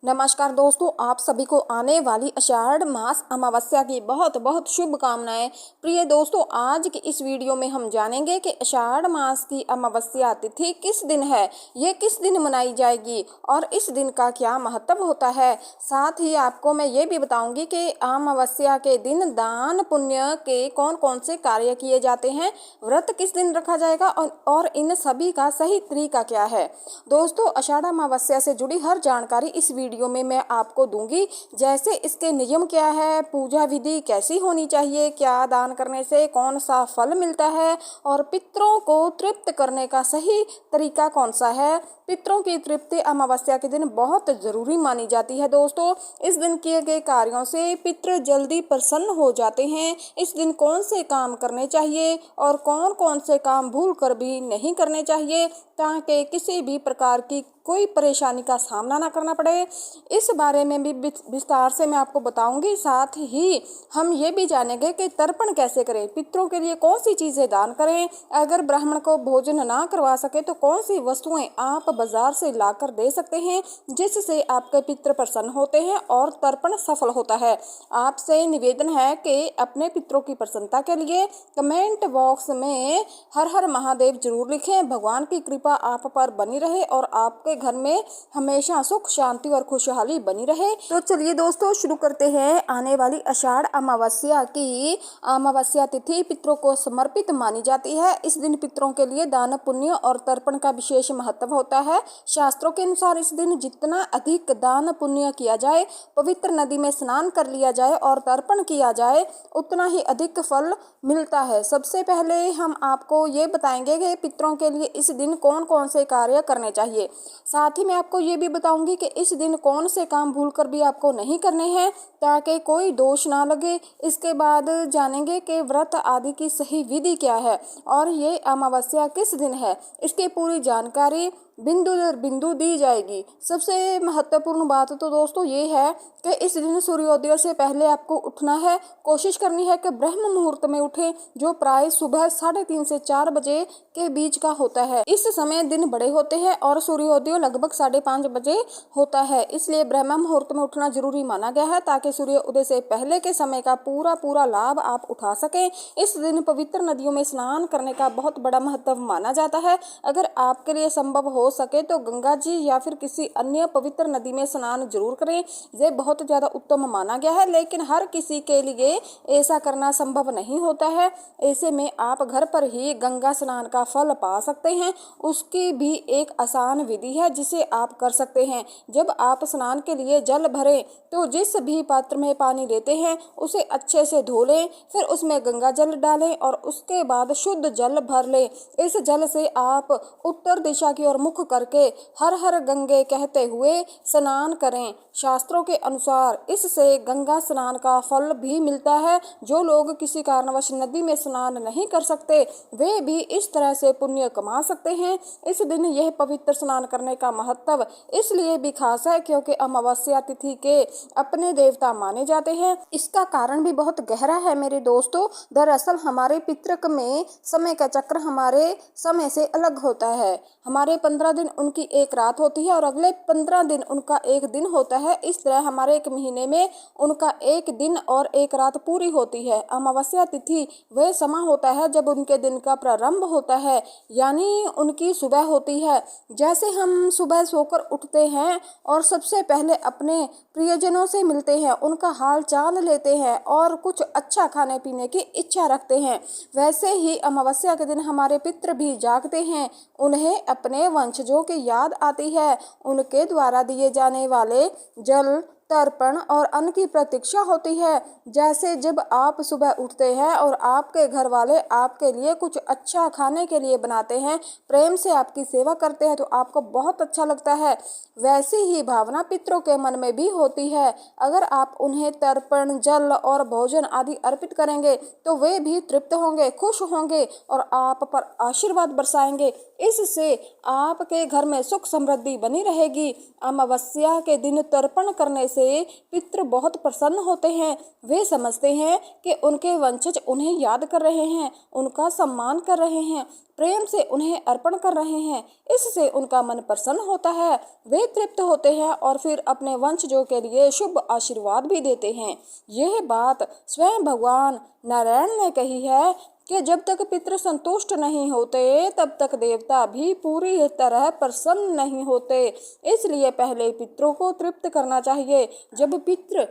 नमस्कार दोस्तों, आप सभी को आने वाली आषाढ़ मास अमावस्या की बहुत बहुत शुभकामनाएं। प्रिय दोस्तों, आज की इस वीडियो में हम जानेंगे कि आषाढ़ मास की अमावस्या तिथि किस दिन है, ये किस दिन मनाई जाएगी और इस दिन का क्या महत्व होता है। साथ ही आपको मैं ये भी बताऊंगी कि अमावस्या के दिन दान पुण्य के कौन कौन से कार्य किए जाते हैं, व्रत किस दिन रखा जाएगा और इन सभी का सही तरीका क्या है। दोस्तों, आषाढ़ अमावस्या से जुड़ी हर जानकारी इस वीडियो में मैं आपको दूंगी, जैसे इसके नियम क्या है, पूजा विधि कैसी होनी चाहिए, क्या दान करने से कौन सा फल मिलता है और पितरों को तृप्त करने का सही तरीका कौन सा है। पितरों की तृप्ति अमावस्या के दिन बहुत जरूरी मानी जाती है। दोस्तों, इस दिन किए गए कार्यों से पितृ जल्दी प्रसन्न हो जाते हैं। इस दिन कौन से काम करने चाहिए और कौन कौन से काम भूल कर भी नहीं करने चाहिए, ताकि किसी भी प्रकार की कोई परेशानी का सामना ना करना पड़े, इस बारे में भी विस्तार से मैं आपको बताऊंगी। साथ ही हम ये भी जानेंगे कि तर्पण कैसे करें, पितरों के लिए कौन सी चीज़ें दान करें, अगर ब्राह्मण को भोजन ना करवा सके तो कौन सी वस्तुएं आप बाजार से लाकर दे सकते हैं, जिससे आपके पितृ प्रसन्न होते हैं और तर्पण सफल होता है। आपसे निवेदन है कि अपने पितरों की प्रसन्नता के लिए कमेंट बॉक्स में हर हर महादेव जरूर लिखें। भगवान की कृपा आप पर बनी रहे और आपके घर में हमेशा सुख शांति और खुशहाली बनी रहे। तो चलिए दोस्तों, शुरू करते हैं। आने वाली आषाढ़ अमावस्या की अमावस्या तिथि पितरों को समर्पित मानी जाती है। इस दिन पितरों के लिए दान पुण्य और तर्पण का विशेष महत्व होता है। शास्त्रों के अनुसार इस दिन जितना अधिक दान पुण्य किया जाए, पवित्र नदी में स्नान कर लिया जाए और तर्पण किया जाए, उतना ही अधिक फल मिलता है। सबसे पहले हम आपको ये बताएंगे कि पितरों के लिए इस दिन कौन कौन से कार्य करने चाहिए। साथ ही मैं आपको ये भी बताऊंगी कि इस दिन कौन से काम भूलकर भी आपको नहीं करने हैं, ताकि कोई दोष ना लगे। इसके बाद जानेंगे कि व्रत आदि की सही विधि क्या है और ये अमावस्या किस दिन है, इसकी पूरी जानकारी बिंदु दर बिंदु दी जाएगी। सबसे महत्वपूर्ण बात तो दोस्तों ये है कि इस दिन सूर्योदय से पहले आपको उठना है। कोशिश करनी है कि ब्रह्म मुहूर्त में उठें, जो प्राय सुबह 3:30 से 4 बजे के बीच का होता है। इस समय दिन बड़े होते हैं और सूर्योदय लगभग 5:30 बजे होता है, इसलिए ब्रह्म मुहूर्त में उठना जरूरी माना गया है, ताकि सूर्य उदय से पहले के समय का पूरा लाभ आप उठा सकें। इस दिन पवित्र नदियों में स्नान करने का बहुत बड़ा महत्व माना जाता है। अगर आपके लिए संभव हो सके तो गंगा जी या फिर किसी अन्य पवित्र नदी में स्नान जरूर करें। ये बहुत ज्यादा उत्तम माना गया है, लेकिन हर किसी के लिए ऐसा करना संभव नहीं होता है। ऐसे में आप घर पर ही गंगा स्नान का फल पा सकते हैं। उसकी भी एक आसान विधि है जिसे आप कर सकते हैं। जब आप स्नान के लिए जल भरें तो जिस भी पात्र में पानी लेते हैं उसे अच्छे से धो लें, फिर उसमें गंगा जल डालें और उसके बाद शुद्ध जल भर लें। इस जल से आप उत्तर दिशा की ओर मुख करके हर हर गंगे कहते हुए स्नान करें। शास्त्रों के अनुसार इससे गंगा स्नान का फल भी मिलता है। जो लोग किसी कारणवश नदी में स्नान नहीं कर सकते, वे भी इस तरह से पुण्य कमा सकते हैं। इस दिन यह पवित्र स्नान करने का महत्व इसलिए भी खास है क्योंकि अमावस्या तिथि के अपने देवता माने जाते हैं। इसका कारण भी बहुत गहरा है मेरे दोस्तों। दरअसल हमारे पितृक में समय का चक्र हमारे समय से अलग होता है। हमारे 15 दिन उनकी एक रात होती है और अगले 15 दिन उनका एक दिन होता है। इस तरह हमारे एक महीने में उनका एक दिन और एक रात पूरी होती है। अमावस्या तिथि वह समय होता है जब उनके दिन का प्रारंभ होता है, यानी उनकी सुबह होती है। जैसे हम सुबह सोकर उठते हैं और सबसे पहले अपने प्रियजनों से मिलते हैं, उनका हाल चाल लेते हैं और कुछ अच्छा खाने पीने की इच्छा रखते हैं, वैसे ही अमावस्या के दिन हमारे पितृ भी जागते हैं। उन्हें अपने वंशजों की याद आती है। उनके द्वारा दिए जाने वाले जल, तर्पण और अन्न की प्रतीक्षा होती है। जैसे जब आप सुबह उठते हैं और आपके घर वाले आपके लिए कुछ अच्छा खाने के लिए बनाते हैं, प्रेम से आपकी सेवा करते हैं, तो आपको बहुत अच्छा लगता है। वैसी ही भावना पितरों के मन में भी होती है। अगर आप उन्हें तर्पण, जल और भोजन आदि अर्पित करेंगे तो वे भी तृप्त होंगे, खुश होंगे और आप पर आशीर्वाद बरसाएंगे। इससे आपके घर में सुख समृद्धि बनी रहेगी। अमावस्या के दिन तर्पण करने से से पितृ बहुत प्रसन्न होते हैं। वे समझते हैं कि उनके वंशज उन्हें याद कर रहे हैं, उनका सम्मान कर रहे हैं, प्रेम से उन्हें अर्पण कर रहे हैं। इससे उनका मन प्रसन्न होता है, वे तृप्त होते हैं और फिर अपने वंशजों के लिए शुभ आशीर्वाद भी देते हैं। यह बात स्वयं भगवान नारायण ने कही है कि जब तक पितृ संतुष्ट नहीं होते तब तक देवता भी पूरी तरह प्रसन्न नहीं होते। इसलिए पहले पितरों को तृप्त करना चाहिए। जब पितृ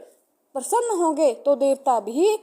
प्रसन्न होंगे तो देवता भी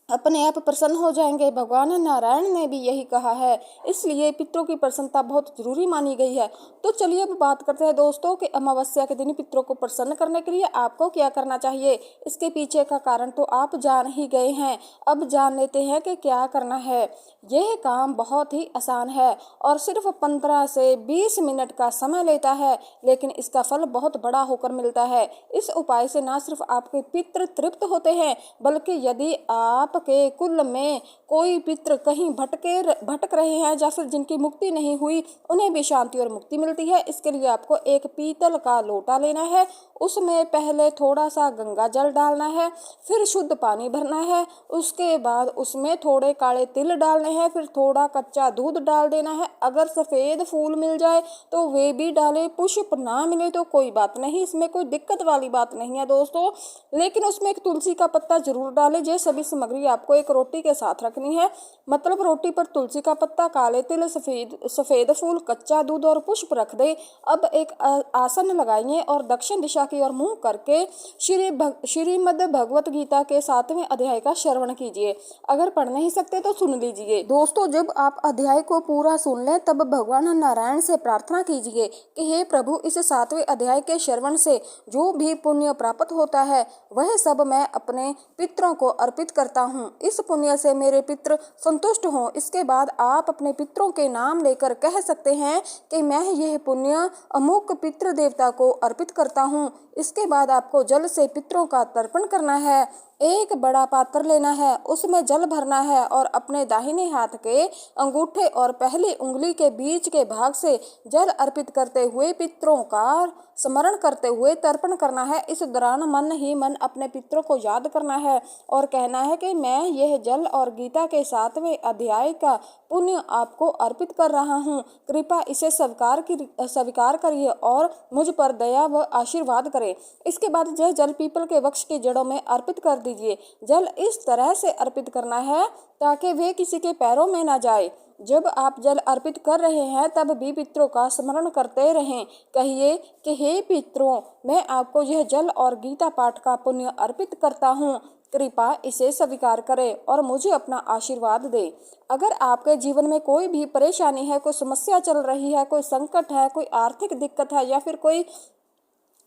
अपने आप प्रसन्न हो जाएंगे। भगवान नारायण ने भी यही कहा है, इसलिए पितरों की प्रसन्नता बहुत जरूरी मानी गई है। तो चलिए अब बात करते हैं दोस्तों कि अमावस्या के दिन पितरों को प्रसन्न करने के लिए आपको क्या करना चाहिए। इसके पीछे का कारण तो आप जान ही गए हैं, अब जान लेते हैं कि क्या करना है। यह काम बहुत ही आसान है और सिर्फ 15 से 20 मिनट का समय लेता है, लेकिन इसका फल बहुत बड़ा होकर मिलता है। इस उपाय से न सिर्फ आपके पितृ तृप्त होते हैं, बल्कि यदि आपके कुल में कोई पितृ कहीं भटक रहे हैं या फिर जिनकी मुक्ति नहीं हुई, उन्हें भी शांति और मुक्ति मिलती है। इसके लिए आपको एक पीतल का लोटा लेना है, उसमें पहले थोड़ा सा गंगा जल डालना है, फिर शुद्ध पानी भरना है, उसके बाद उसमें थोड़े काले तिल डालने हैं, फिर थोड़ा कच्चा दूध डाल देना है। अगर सफ़ेद फूल मिल जाए तो वे भी डालें, पुष्प ना मिले तो कोई बात नहीं, इसमें कोई दिक्कत वाली बात नहीं है दोस्तों। लेकिन उसमें एक तुलसी का पत्ता जरूर डालें। ये सभी सामग्री आपको एक रोटी के साथ रखनी है, मतलब रोटी पर तुलसी का पत्ता, काले तिल, सफ़ेद फूल, कच्चा दूध और पुष्प रख दे। अब एक आसन लगाइए और दक्षिण दिशा की ओर मुंह करके श्रीमद् भगवत गीता के 7वें अध्याय का श्रवण कीजिए। अगर पढ़ नहीं सकते तो सुन लीजिए। दोस्तों, जब आप अध्याय को पूरा सुन लें तब भगवान नारायण से प्रार्थना कीजिए कि हे प्रभु, इस 7वें अध्याय के श्रवण से जो भी पुण्य प्राप्त होता है वह सब मैं अपने पितरों को अर्पित करता हूँ। इस पुण्य से मेरे पितृ संतुष्ट हों। इसके बाद आप अपने पितरों के नाम लेकर कह सकते हैं कि मैं यह पुण्य अमुक पितृ देवता को अर्पित करता हूँ। इसके बाद आपको जल से पितरों का तर्पण करना है। एक बड़ा पात्र लेना है, उसमें जल भरना है और अपने दाहिने हाथ के अंगूठे और पहली उंगली के बीच के भाग से जल अर्पित करते हुए पितरों का स्मरण करते हुए तर्पण करना है। इस दौरान मन ही मन अपने पितरों को याद करना है और कहना है कि मैं यह जल और गीता के 7वें अध्याय का पुण्य आपको अर्पित कर रहा हूँ। कृपया इसे स्वीकार करिए और मुझ पर दया व आशीर्वाद करें। इसके बाद यह जल पीपल के वृक्ष की जड़ों में अर्पित कर दीजिए। जल इस तरह से अर्पित करना है ताकि वे किसी के पैरों में न जाए। जब आप जल अर्पित कर रहे हैं तब भी पितरों का स्मरण करते रहें। कहिए कि हे पितरों, मैं आपको यह जल और गीता पाठ का पुण्य अर्पित करता हूँ, कृपया इसे स्वीकार करें और मुझे अपना आशीर्वाद दें। अगर आपके जीवन में कोई भी परेशानी है, कोई समस्या चल रही है, कोई संकट है, कोई आर्थिक दिक्कत है या फिर कोई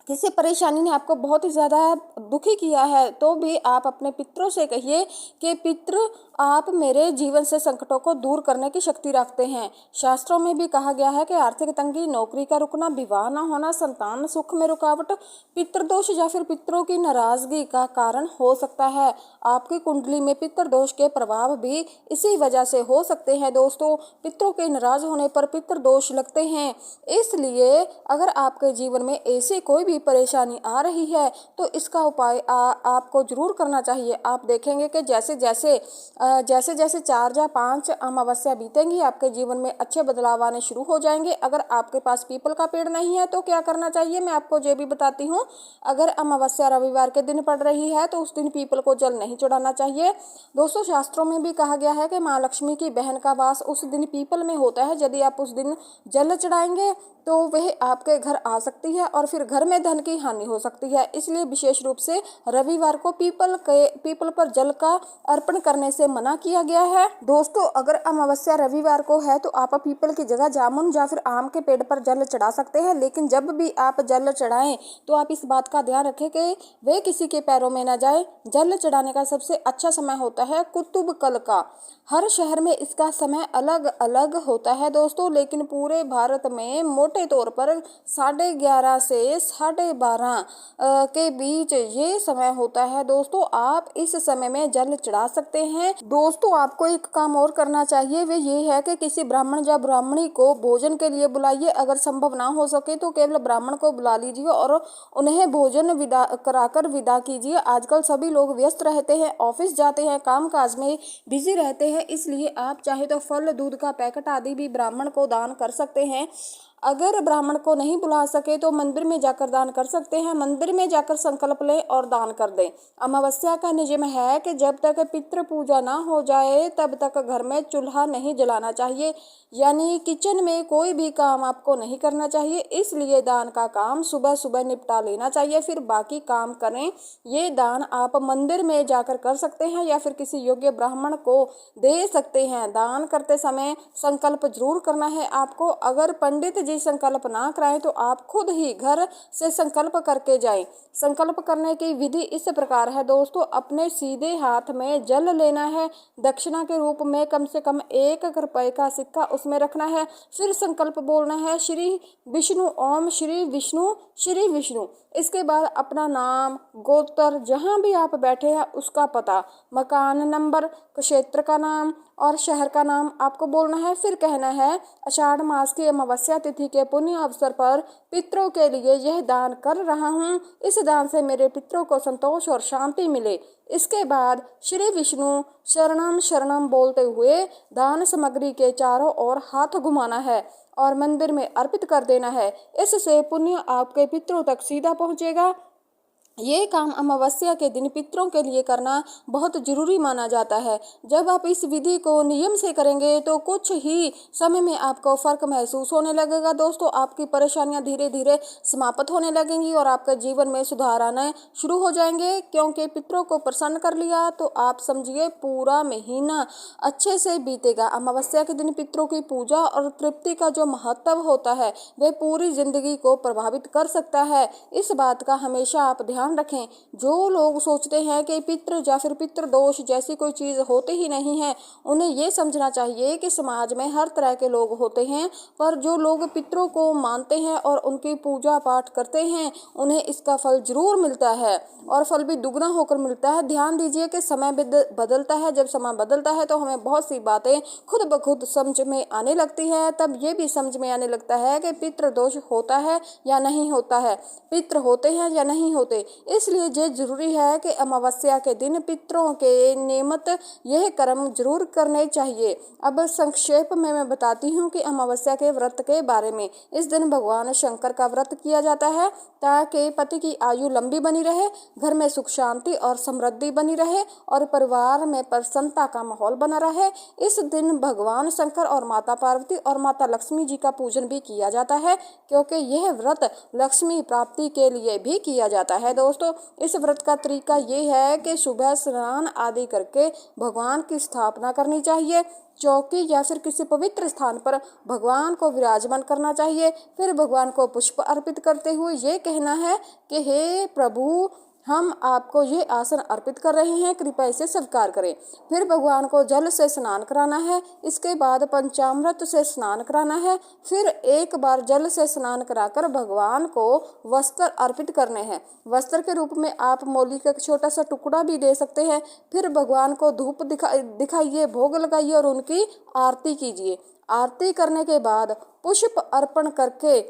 किसी परेशानी ने आपको बहुत ही ज़्यादा दुखी किया है, तो भी आप अपने पितरों से कहिए कि पितृ, आप मेरे जीवन से संकटों को दूर करने की शक्ति रखते हैं। शास्त्रों में भी कहा गया है कि आर्थिक तंगी, नौकरी का रुकना, विवाह न होना, संतान सुख में रुकावट पितृदोष या फिर पितरों की नाराजगी का कारण हो सकता है। आपकी कुंडली में पितृदोष के प्रभाव भी इसी वजह से हो सकते हैं। दोस्तों, पितरों के नाराज होने पर पितृदोष लगते हैं। इसलिए अगर आपके जीवन में ऐसी कोई भी परेशानी आ रही है तो इसका उपाय आपको जरूर करना चाहिए। आप देखेंगे कि जैसे जैसे 4 या 5 अमावस्या बीतेंगी, आपके जीवन में अच्छे बदलाव आने शुरू हो जाएंगे। अगर आपके पास पीपल का पेड़ नहीं है तो क्या करना चाहिए, मैं आपको ये भी बताती हूँ। अगर अमावस्या रविवार के दिन पड़ रही है तो उस दिन पीपल को जल नहीं चढ़ाना चाहिए। दोस्तों, शास्त्रों में भी कहा गया है कि माँ लक्ष्मी की बहन का वास उस दिन पीपल में होता है। यदि आप उस दिन जल चढ़ाएंगे तो वह आपके घर आ सकती है और फिर घर में धन की हानि हो सकती है। इसलिए विशेष रूप से रविवार को पीपल पर जल का अर्पण करने से मना किया गया है। दोस्तों, अगर अमावस्या रविवार को है तो आप पीपल की जगह जामुन या फिर आम के पेड़ पर जल चढ़ा सकते हैं। लेकिन जब भी आप जल चढ़ाएं तो आप इस बात का ध्यान रखें कि वे किसी के पैरों में न जाए। जल चढ़ाने का सबसे अच्छा समय होता है कुतुब कल का। हर शहर में इसका समय अलग अलग होता है दोस्तों, लेकिन पूरे भारत में मोटे तौर पर 11:30 से 12:30 के बीच ये समय होता है। दोस्तों, आप इस समय में जल चढ़ा सकते हैं। दोस्तों आपको एक काम और करना चाहिए, वे ये है कि किसी ब्राह्मण या ब्राह्मणी को भोजन के लिए बुलाइए। अगर संभव ना हो सके तो केवल ब्राह्मण को बुला लीजिए और उन्हें भोजन विदा कराकर विदा कीजिए। आजकल सभी लोग व्यस्त रहते हैं, ऑफिस जाते हैं, काम काज में बिजी रहते हैं, इसलिए आप चाहे तो फल, दूध का पैकेट आदि भी ब्राह्मण को दान कर सकते हैं। अगर ब्राह्मण को नहीं बुला सके तो मंदिर में जाकर दान कर सकते हैं। मंदिर में जाकर संकल्प लें और दान कर दें। अमावस्या का नियम है कि जब तक पितृ पूजा ना हो जाए तब तक घर में चूल्हा नहीं जलाना चाहिए, यानी किचन में कोई भी काम आपको नहीं करना चाहिए। इसलिए दान का काम सुबह सुबह निपटा लेना चाहिए, फिर बाकी काम करें। ये दान आप मंदिर में जाकर कर सकते हैं या फिर किसी योग्य ब्राह्मण को दे सकते हैं। दान करते समय संकल्प जरूर करना है आपको। अगर पंडित जी संकल्प ना कराएं तो आप खुद ही घर से संकल्प करके जाएं। संकल्प करने की विधि इस प्रकार है दोस्तों, अपने सीधे हाथ में जल लेना है, दक्षिणा के रूप में कम से कम 1 रुपए का सिक्का उसमें रखना है। फिर संकल्प बोलना है श्री विष्णु, ओम श्री विष्णु, श्री विष्णु। इसके बाद अपना नाम, गोत्र, जहाँ भी आप बैठे हैं उसका पता, मकान नंबर, क्षेत्र का नाम और शहर का नाम आपको बोलना है। फिर कहना है आषाढ़ मास की अमावस्या तिथि के पुण्य अवसर पर पितरों के लिए यह दान कर रहा हूँ। इस दान से मेरे पितरों को संतोष और शांति मिले। इसके बाद श्री विष्णु शरणम शरणम बोलते हुए दान सामग्री के चारों ओर हाथ घुमाना है और मंदिर में अर्पित कर देना है। इससे पुण्य आपके पितरों तक सीधा पहुँचेगा। ये काम अमावस्या के दिन पितरों के लिए करना बहुत जरूरी माना जाता है। जब आप इस विधि को नियम से करेंगे तो कुछ ही समय में आपको फर्क महसूस होने लगेगा। दोस्तों आपकी परेशानियां धीरे धीरे समाप्त होने लगेंगी और आपके जीवन में सुधार आने शुरू हो जाएंगे, क्योंकि पितरों को प्रसन्न कर लिया तो आप समझिए पूरा महीना अच्छे से बीतेगा। अमावस्या के दिन पितरों की पूजा और तृप्ति का जो महत्व होता है वह पूरी जिंदगी को प्रभावित कर सकता है। इस बात का हमेशा आप ध्यान रखें। जो लोग सोचते हैं कि पितृ या फिर पितृ दोष जैसी कोई चीज होती ही नहीं है, उन्हें ये समझना चाहिए कि समाज में हर तरह के लोग होते हैं, पर जो लोग पितरों को मानते हैं और उनकी पूजा पाठ करते हैं उन्हें इसका फल जरूर मिलता है और फल भी दुगना होकर मिलता है। ध्यान दीजिए कि समय बदलता है। जब समय बदलता है तो हमें बहुत सी बातें खुद ब खुद समझ में आने लगती है। तब ये भी समझ में आने लगता है कि पितृ दोष होता है या नहीं होता है, पितृ होते हैं या नहीं होते। इसलिए ये जरूरी है कि अमावस्या के दिन पितरों के नियमित यह कर्म जरूर करने चाहिए। अब संक्षेप में मैं बताती हूँ कि अमावस्या के व्रत के बारे में। इस दिन भगवान शंकर का व्रत किया जाता है ताकि पति की आयु लंबी बनी रहे, घर में सुख शांति और समृद्धि बनी रहे और परिवार में प्रसन्नता का माहौल बना रहे। इस दिन भगवान शंकर और माता पार्वती और माता लक्ष्मी जी का पूजन भी किया जाता है, क्योंकि यह व्रत लक्ष्मी प्राप्ति के लिए भी किया जाता है। दोस्तों इस व्रत का तरीका ये है कि सुबह स्नान आदि करके भगवान की स्थापना करनी चाहिए। चौकी या फिर किसी पवित्र स्थान पर भगवान को विराजमान करना चाहिए। फिर भगवान को पुष्प अर्पित करते हुए ये कहना है कि हे प्रभु, हम आपको ये आसन अर्पित कर रहे हैं, कृपया इसे स्वीकार करें। फिर भगवान को जल से स्नान कराना है। इसके बाद पंचामृत से स्नान कराना है। फिर एक बार जल से स्नान कराकर भगवान को वस्त्र अर्पित करने हैं। वस्त्र के रूप में आप मौली का छोटा सा टुकड़ा भी दे सकते हैं। फिर भगवान को धूप दिखाइए, भोग लगाइए और उनकी आरती कीजिए। आरती करने के बाद पुष्प अर्पण करके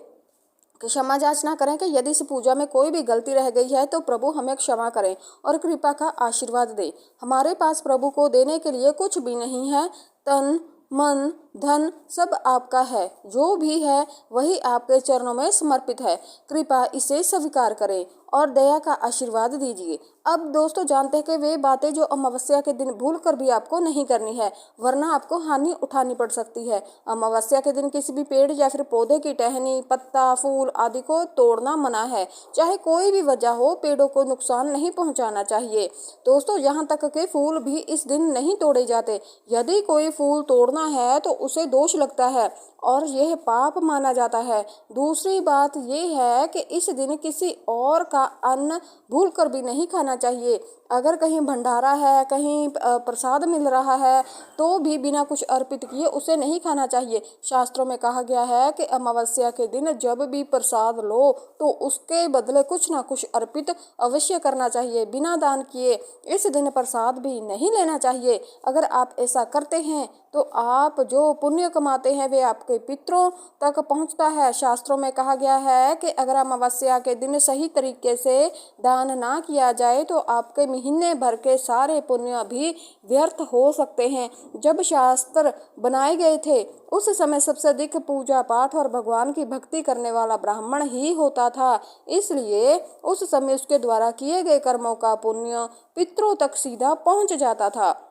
क्षमा याचना करें कि यदि इस पूजा में कोई भी गलती रह गई है तो प्रभु हमें क्षमा करें और कृपा का आशीर्वाद दें। हमारे पास प्रभु को देने के लिए कुछ भी नहीं है। तन मन धन सब आपका है, जो भी है वही आपके चरणों में समर्पित है। कृपया इसे स्वीकार करें और दया का आशीर्वाद दीजिए। अब दोस्तों जानते हैं कि वे बातें जो अमावस्या के दिन भूल कर भी आपको नहीं करनी है, वरना आपको हानि उठानी पड़ सकती है। अमावस्या के दिन किसी भी पेड़ या फिर पौधे की टहनी, पत्ता, फूल आदि को तोड़ना मना है। चाहे कोई भी वजह हो, पेड़ों को नुकसान नहीं पहुंचाना चाहिए। दोस्तों यहाँ तक के फूल भी इस दिन नहीं तोड़े जाते। यदि कोई फूल तोड़ना है तो उसे दोष लगता है। और यह पाप माना जाता है। दूसरी बात यह है कि इस दिन किसी और का अन्न भूलकर भी नहीं खाना चाहिए। अगर कहीं भंडारा है, कहीं प्रसाद मिल रहा है, तो भी बिना कुछ अर्पित किए उसे नहीं खाना चाहिए। शास्त्रों में कहा गया है कि अमावस्या के दिन जब भी प्रसाद लो तो उसके बदले कुछ ना कुछ अर्पित अवश्य करना चाहिए, बिना दान किए इस दिन प्रसाद भी नहीं लेना चाहिए। अगर आप ऐसा करते हैं तो आप जो पुण्य कमाते हैं वे आपके पितरों तक पहुंचता है। शास्त्रों में कहा गया है कि अगर अमावस्या के दिन सही तरीके से दान ना किया जाए तो आपके महीने भर के सारे पुण्य भी व्यर्थ हो सकते हैं। जब शास्त्र बनाए गए थे उस समय सबसे अधिक पूजा पाठ और भगवान की भक्ति करने वाला ब्राह्मण ही होता था, इसलिए उस समय उसके द्वारा किए गए कर्मों का पुण्य पितरों तक सीधा पहुंच जाता था।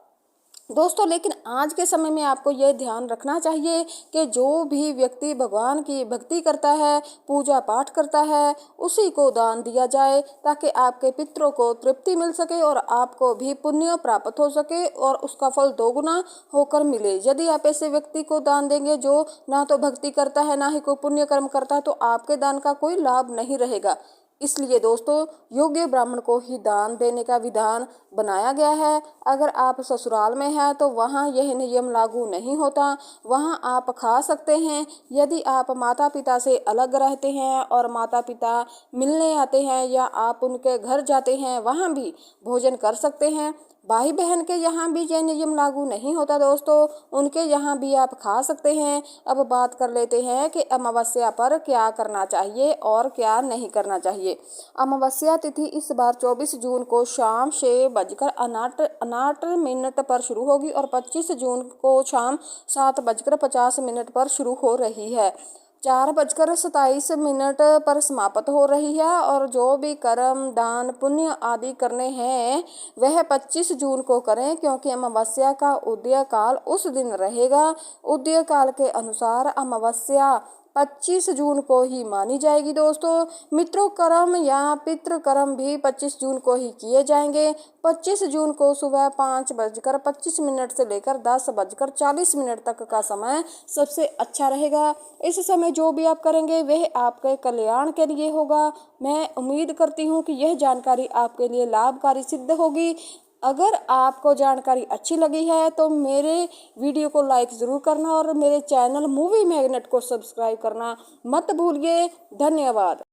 दोस्तों, लेकिन आज के समय में आपको यह ध्यान रखना चाहिए कि जो भी व्यक्ति भगवान की भक्ति करता है, पूजा पाठ करता है, उसी को दान दिया जाए ताकि आपके पितरों को तृप्ति मिल सके और आपको भी पुण्य प्राप्त हो सके और उसका फल दोगुना होकर मिले। यदि आप ऐसे व्यक्ति को दान देंगे जो ना तो भक्ति करता है ना ही कोई पुण्य कर्म करता है, तो आपके दान का कोई लाभ नहीं रहेगा। इसलिए दोस्तों, योग्य ब्राह्मण को ही दान देने का विधान बनाया गया है। अगर आप ससुराल में हैं तो वहाँ यह नियम लागू नहीं होता, वहाँ आप खा सकते हैं। यदि आप माता पिता से अलग रहते हैं और माता पिता मिलने आते हैं या आप उनके घर जाते हैं, वहाँ भी भोजन कर सकते हैं। भाई बहन के यहाँ भी यह नियम लागू नहीं होता दोस्तों, उनके यहाँ भी आप खा सकते हैं। अब बात कर लेते हैं कि अमावस्या पर क्या करना चाहिए और क्या नहीं करना चाहिए। अमावस्या तिथि इस बार 24 जून को शाम 6:59 पर शुरू होगी और 25 जून को शाम 7:50 पर शुरू हो रही है। 4:27 पर समाप्त हो रही है और जो भी कर्म, दान, पुण्य आदि करने हैं वह 25 जून को करें, क्योंकि अमावस्या का उदय काल उस दिन रहेगा। उदय काल के अनुसार अमावस्या 25 जून को ही मानी जाएगी। दोस्तों मित्रों, कर्म या पितृ कर्म भी 25 जून को ही किए जाएंगे। 25 जून को सुबह 5:25 से लेकर 10:40 तक का समय सबसे अच्छा रहेगा। इस समय जो भी आप करेंगे वह आपके कल्याण के लिए होगा। मैं उम्मीद करती हूँ कि यह जानकारी आपके लिए लाभकारी सिद्ध होगी। अगर आपको जानकारी अच्छी लगी है तो मेरे वीडियो को लाइक ज़रूर करना और मेरे चैनल मूवी मैग्नेट को सब्सक्राइब करना मत भूलिए। धन्यवाद।